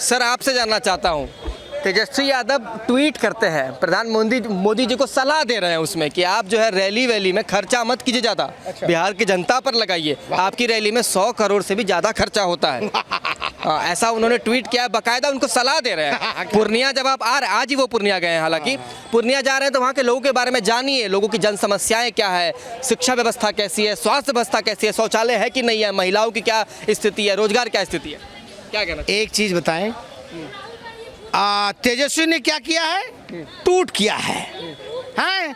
Sir आपसे जानना चाहता हूँ, तेजस्वी यादव ट्वीट करते हैं, प्रधानमंत्री मोदी जी को सलाह दे रहे हैं उसमें कि आप जो है रैली वैली में खर्चा मत कीजिए ज़्यादा, बिहार की जनता पर लगाइए, आपकी रैली में 100 करोड़ से भी ज़्यादा खर्चा होता है। ऐसा उन्होंने ट्वीट किया, बाकायदा उनको सलाह दे रहे हैं। पूर्णिया जब आप आज ही वो पूर्णिया गए हैं, हालांकि पूर्णिया जा रहे हैं तो वहाँ के लोगों के बारे में जानिए, लोगों की जन समस्याएं क्या है, शिक्षा व्यवस्था कैसी है, स्वास्थ्य व्यवस्था कैसी है, शौचालय है कि नहीं है, महिलाओं की क्या स्थिति है, रोजगार क्या स्थिति है, क्या कहना? एक चीज़ बताएं, तेजस्वी ने क्या किया है? टूट किया है, हैं?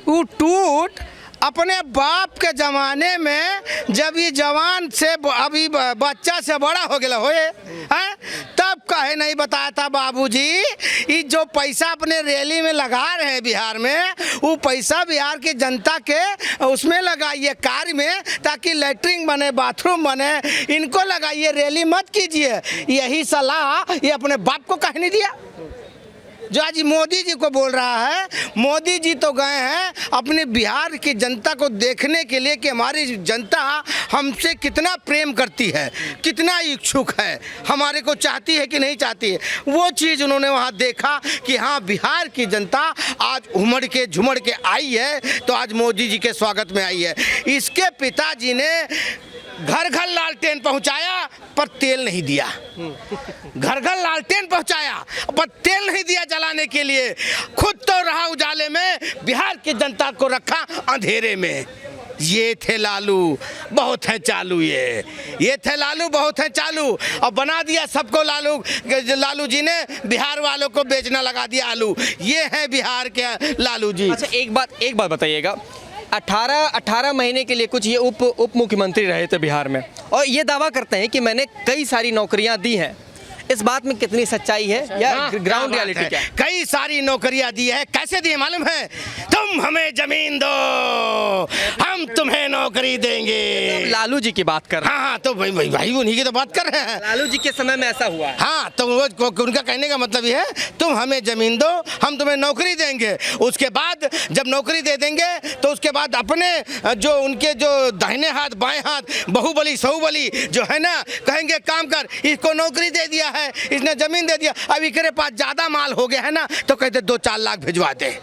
वो टूट अपने बाप के ज़माने में जब ये जवान से अभी बच्चा से बड़ा हो गया होए हैं, तब कहे नहीं बताया था बाबूजी ये जो पैसा अपने रैली में लगा रहे हैं बिहार में, वो पैसा बिहार की जनता के उसमें लगाइए, कार्य में, ताकि लैट्रिन बने, बाथरूम बने, इनको लगाइए, रैली मत कीजिए। यही सलाह ये अपने बाप को कह नहीं दिया जो आज मोदी जी को बोल रहा है। मोदी जी तो गए हैं अपने बिहार की जनता को देखने के लिए कि हमारी जनता हमसे कितना प्रेम करती है, कितना इच्छुक है, हमारे को चाहती है कि नहीं चाहती है। वो चीज़ उन्होंने वहाँ देखा कि हाँ बिहार की जनता आज उमड़ के झुमड़ के आई है, तो आज मोदी जी के स्वागत में आई है। इसके पिताजी ने घर घर लालटेन पहुंचाया पर तेल नहीं दिया, घर घर लालटेन पहुंचाया पर तेल नहीं दिया जलाने के लिए, खुद तो रहा उजाले में, बिहार की जनता को रखा अंधेरे में। ये थे लालू, बहुत है चालू, ये थे लालू, बहुत है चालू, और बना दिया सबको लालू। लालू जी ने बिहार वालों को बेचना लगा दिया आलू। ये है बिहार के लालू जी। अच्छा एक बात बताइएगा, 18 महीने के लिए कुछ ये उप मुख्यमंत्री रहे थे बिहार में, और ये दावा करते हैं कि मैंने कई सारी नौकरियां दी हैं। इस बात में कितनी सच्चाई है या ग्राउंड रियलिटी क्या है? कई सारी नौकरियां दी है। कैसे दी है मालूम है? तुम हमें जमीन दो, हम तुम्हें नौकरी देंगे। तो लालू जी की बात कर रहे हैं। हाँ तो भाई उन्हीं की तो बात कर रहे हैं। लालू जी के समय में ऐसा हुआ है। हाँ तो उनका कहने का मतलब ये है, तुम हमें जमीन दो, हम तुम्हें नौकरी देंगे। उसके बाद जब नौकरी दे देंगे तो उसके बाद अपने जो उनके जो दाहिने हाथ बाएं हाथ बाहुबली सहुबली जो है ना, कहेंगे काम कर, इसको नौकरी दे दिया है, इसने जमीन दे दिया, अब इनके पास ज्यादा माल हो गया है ना, तो कहते 2-4 लाख भिजवा दे।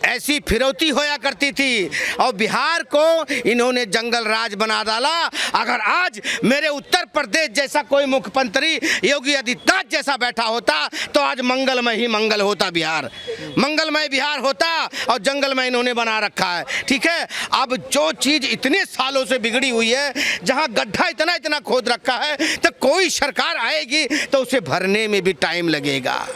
ऐसी फिरौती होया करती थी, और बिहार को इन्होंने जंगल राज बना डाला। अगर आज मेरे उत्तर प्रदेश जैसा कोई मुख्यमंत्री योगी आदित्यनाथ जैसा बैठा होता तो आज मंगलमय ही मंगल होता, बिहार मंगलमय बिहार होता, और जंगलमय इन्होंने बना रखा है। ठीक है, अब जो चीज़ इतने सालों से बिगड़ी हुई है, जहां गड्ढा इतना इतना खोद रखा है, तो कोई सरकार आएगी तो उसे भरने में भी टाइम लगेगा,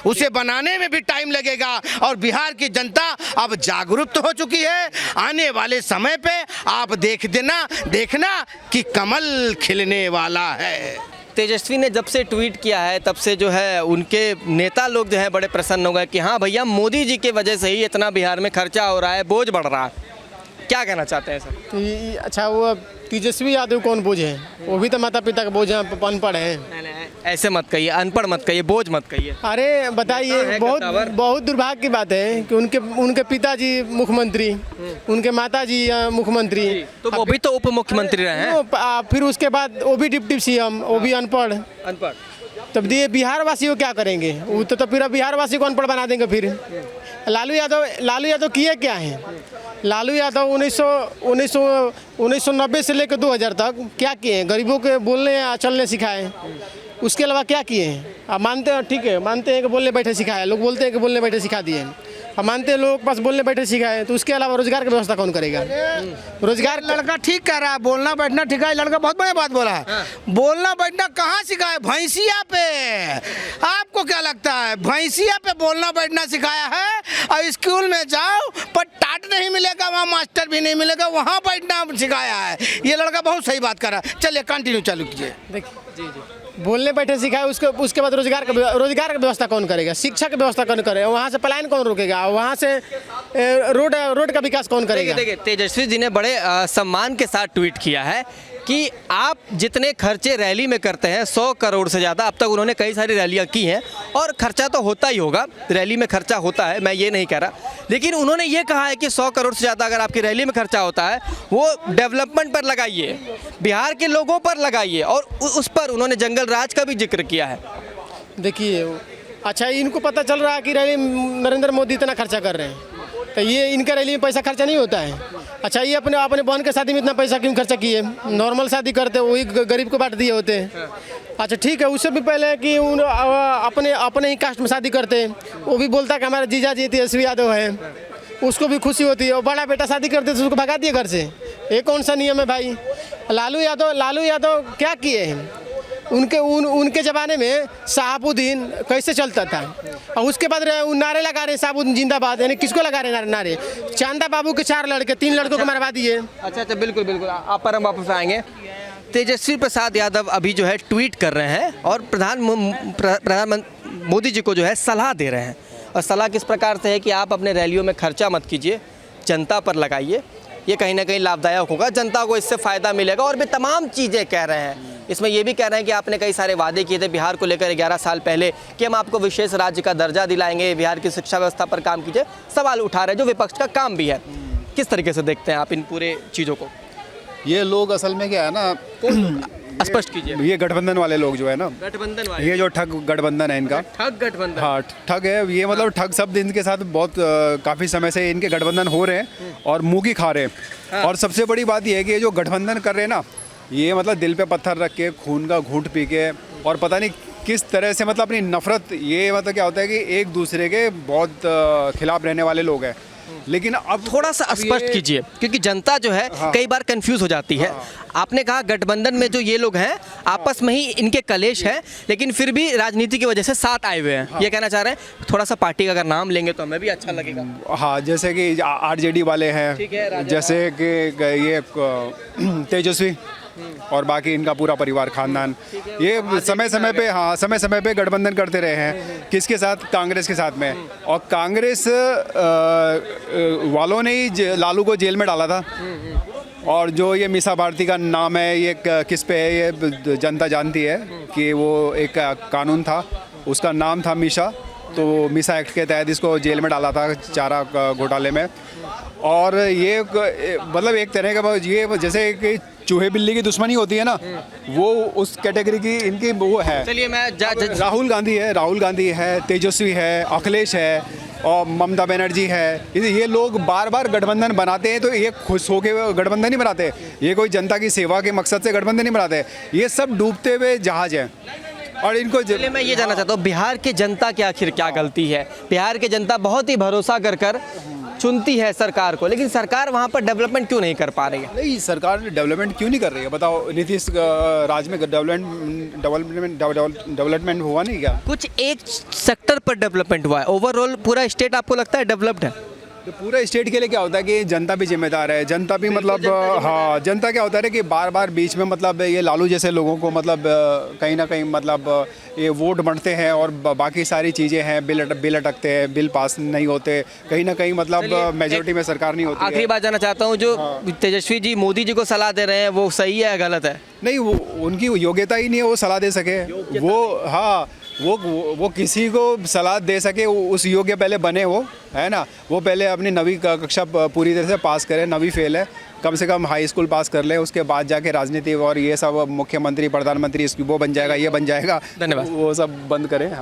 उसे बनाने में भी टाइम लगेगा। और बिहार की जनता अब जागरूक हो चुकी है। आने वाले समय पे आप देखना कि कमल खिलने वाला है। तेजस्वी ने जब से ट्वीट किया है तब से जो है उनके नेता लोग जो है बड़े प्रसन्न हो गए कि हाँ भैया मोदी जी की वजह से ही इतना बिहार में खर्चा हो रहा है, बोझ बढ़ रहा है। क्या कहना चाहते हैं सर? अच्छा वो तेजस्वी यादव कौन बोझ है? वो भी तो माता पिता का बोझ है, अनपढ़ है। ऐसे मत कहिए, अनपढ़ मत कहिए, बोझ मत कहिए। अरे बताइए, बहुत दुर्भाग्य की बात है कि उनके पिताजी मुख्यमंत्री, उनके माताजी मुख्यमंत्री, तो वो भी तो उप मुख्यमंत्री रहे हैं। फिर उसके बाद वो भी डिप्टी सीएम, वो भी अनपढ़। तब ये बिहार वासी को क्या करेंगे? वो तो फिर बिहार वासी को अनपढ़ बना देंगे। फिर लालू यादव किए क्या हैं? लालू यादव 1990 से लेकर 2000 तक क्या किए हैं? गरीबों के बोलने चलने सिखाए, उसके अलावा क्या किए हैं? आप मानते हैं, ठीक है, मानते हैं कि बोलने बैठे सिखाए, लोग बोलते हैं कि बोलने बैठे सिखा दिए। हम मानते हैं लोगों के पास बोलने बैठे सिखाए, तो उसके अलावा रोजगार की व्यवस्था कौन करेगा? रोजगार लड़का ठीक कह रहा है, बोलना बैठना ठीक है। लड़का बहुत बड़ी बात बोला है। बोलना बैठना कहाँ सिखाया? भैंसिया पे। आपको क्या लगता है भैंसिया पे बोलना बैठना सिखाया है? और स्कूल में जाओ पर टाट नहीं मिलेगा, वहाँ मास्टर भी नहीं मिलेगा, वहाँ बैठना सिखाया है। ये लड़का बहुत सही बात कर रहा है। चलिए कंटिन्यू चालू कीजिए। देखिए जी, बोलने बैठे सिखाए, उसके बाद रोजगार का व्यवस्था कौन करेगा? शिक्षा की व्यवस्था कौन करेगा? वहाँ से पलायन कौन रोकेगा? वहाँ से रोड का विकास कौन करेगा? देखिए तेजस्वी जी ने बड़े सम्मान के साथ ट्वीट किया है कि आप जितने खर्चे रैली में करते हैं 100 करोड़ से ज़्यादा, अब तक उन्होंने कई सारी रैलियां की हैं और खर्चा तो होता ही होगा, रैली में खर्चा होता है, मैं ये नहीं कह रहा, लेकिन उन्होंने ये कहा है कि 100 करोड़ से ज़्यादा अगर आपकी रैली में खर्चा होता है वो डेवलपमेंट पर लगाइए, बिहार के लोगों पर लगाइए, और उस पर उन्होंने जंगल राज का भी जिक्र किया है। देखिए, अच्छा इनको पता चल रहा है कि रैली नरेंद्र मोदी इतना खर्चा कर रहे हैं, तो ये इनका रैली में पैसा खर्चा नहीं होता है। अच्छा ये अपने अपने बहन के शादी में इतना पैसा क्यों खर्चा किए? नॉर्मल शादी करते वही गरीब को बांट दिए होते हैं। अच्छा ठीक है, उससे भी पहले कि अपने अपने ही कास्ट में शादी करते, वो भी बोलता कि हमारा जीजा जी तेजस्वी यादव है, उसको भी खुशी होती है। और बड़ा बेटा शादी करते तो उसको भगा दिए घर से, ये कौन सा नियम है भाई? लालू यादव क्या किए हैं? उनके ज़माने में शहाबुद्दीन कैसे चलता था, और उसके बाद नारे लगा रहे हैं शहाबुद्दीन जिंदाबाद, यानी किसको लगा रहे हैं नारे? चांदा बाबू के 4 लड़के 3 लड़कों को मरवा दिए। अच्छा, बिल्कुल बिल्कुल, आप पर हम वापस आएंगे। तेजस्वी प्रसाद यादव अभी जो है ट्वीट कर रहे हैं और प्रधानमंत्री मोदी जी को जो है सलाह दे रहे हैं, और सलाह किस प्रकार से है कि आप अपने रैलियों में खर्चा मत कीजिए, जनता पर लगाइए, ये कहीं ना कहीं लाभदायक होगा, जनता को इससे फ़ायदा मिलेगा। और भी तमाम चीज़ें कह रहे हैं। इसमें ये भी कह रहे हैं कि आपने कई सारे वादे किए थे बिहार को लेकर 11 साल पहले कि हम आपको विशेष राज्य का दर्जा दिलाएंगे, बिहार की शिक्षा व्यवस्था पर काम कीजिए। सवाल उठा रहे हैं जो विपक्ष का काम भी है। किस तरीके से देखते हैं आप इन पूरे चीज़ों को? ये लोग असल में क्या है ना, स्पष्ट कीजिए। ये गठबंधन वाले लोग जो है ना, गठबंधन वाले, ये जो ठग गठबंधन है इनका, ठग गठबंधन, हाँ ठग है ये, मतलब ठग शब्द इनके साथ बहुत काफ़ी समय से इनके गठबंधन हो रहे हैं और मुँह की खा रहे हैं। और सबसे बड़ी बात ये है कि ये जो गठबंधन कर रहे हैं ना, ये मतलब दिल पे पत्थर रख के, खून का घूंट पी के, और पता नहीं किस तरह से मतलब अपनी नफरत, ये मतलब क्या होता है कि एक दूसरे के बहुत खिलाफ रहने वाले लोग हैं। लेकिन अब थोड़ा सा स्पष्ट कीजिए, क्योंकि जनता जो है कई बार कंफ्यूज हो जाती है। आपने कहा गठबंधन में जो ये लोग हैं आपस में ही इनके कलेश हैं, लेकिन फिर भी राजनीति की वजह से साथ आए हुए हैं, ये कहना चाह रहे हैं। थोड़ा सा पार्टी का अगर नाम लेंगे तो हमें भी अच्छा लगेगा। हाँ, जैसे कि आरजेडी वाले हैं, जैसे कि ये तेजस्वी और बाकी इनका पूरा परिवार खानदान, ये समय समय पे गठबंधन करते रहे हैं। किसके साथ? कांग्रेस के साथ में। और कांग्रेस वालों ने ही लालू को जेल में डाला था। और जो ये मीसा भारती का नाम है, ये किस पे है, ये जनता जानती है कि वो एक कानून था, उसका नाम था मीसा। तो मीसा एक्ट के तहत इसको जेल में डाला था चारा घोटाले में। और ये मतलब एक तरह का ये जैसे कि चूहे बिल्ली की दुश्मनी होती है ना, वो उस कैटेगरी की इनकी वो है। चलिए मैं राहुल गांधी है, तेजस्वी है, अखिलेश है और ममता बनर्जी है। ये लोग बार बार गठबंधन बनाते हैं, तो ये खुश होकर गठबंधन नहीं बनाते, ये कोई जनता की सेवा के मकसद से गठबंधन नहीं बनाते। ये सब डूबते हुए जहाज हैं। और इनको चलिए मैं ये जानना चाहता हूँ, बिहार की जनता की आखिर क्या गलती है? बिहार की जनता बहुत ही भरोसा कर चुनती है सरकार को, लेकिन सरकार वहाँ पर डेवलपमेंट क्यों नहीं कर पा रही है? नहीं, सरकार डेवलपमेंट क्यों नहीं कर रही है? बताओ, नीतीश राज में डेवलपमेंट हुआ नहीं क्या? कुछ एक सेक्टर पर डेवलपमेंट हुआ है, ओवरऑल पूरा स्टेट आपको लगता है डेवलप्ड है? तो पूरा स्टेट के लिए क्या होता है कि जनता भी जिम्मेदार है। जनता भी मतलब हाँ, जनता क्या होता है कि बार बार बीच में मतलब ये लालू जैसे लोगों को मतलब कहीं ना कहीं मतलब ये वोट बढ़ते हैं और बाकी सारी चीज़ें हैं, बिल अटकते हैं, बिल पास नहीं होते, कहीं ना कहीं मतलब मेजोरिटी में सरकार नहीं होती। आखिरी बात जानना चाहता हूँ, जो तेजस्वी जी मोदी जी को सलाह दे रहे हैं वो सही है या गलत है? नहीं, वो उनकी योग्यता ही नहीं है वो सलाह दे सके। वो किसी को सलाह दे सके उस योग्य पहले बने, वो है ना। वो पहले अपनी 9वीं कक्षा पूरी तरह से पास करें, 9वीं फेल है, कम से कम हाई स्कूल पास कर ले, उसके बाद जाके राजनीति और ये सब मुख्यमंत्री प्रधानमंत्री इसकी वो बन जाएगा, ये बन जाएगा, धन्यवाद। वो सब बंद करें। हाँ।